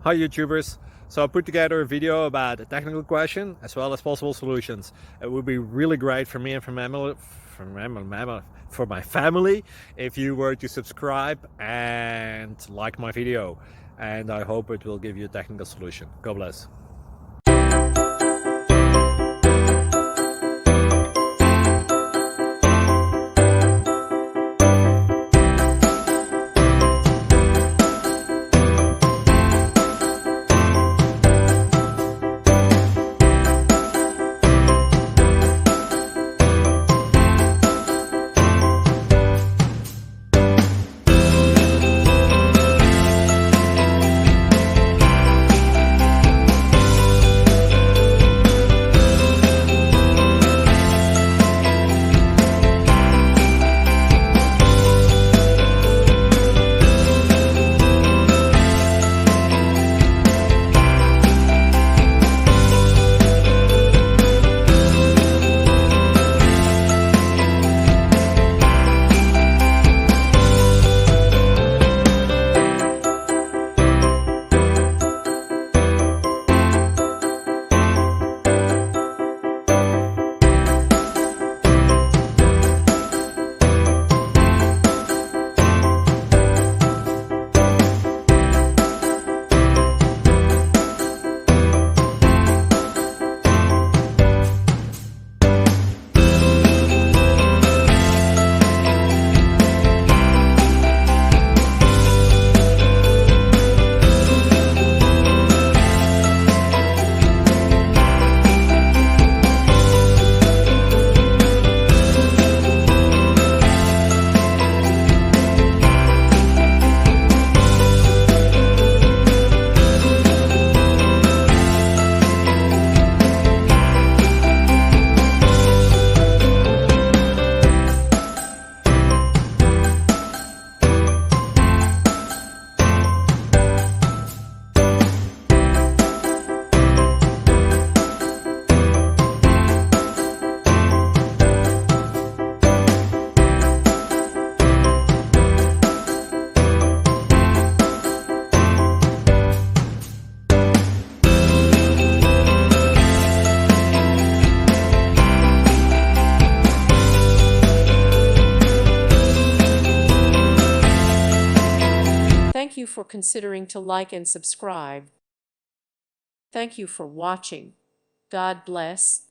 Hi YouTubers! So I put together a video about a technical question as well as possible solutions. It would be really great for me and for my family if you were to subscribe and like my video, and I hope it will give you a technical solution. God bless. Thank you for considering to like and subscribe. Thank you for watching. God bless.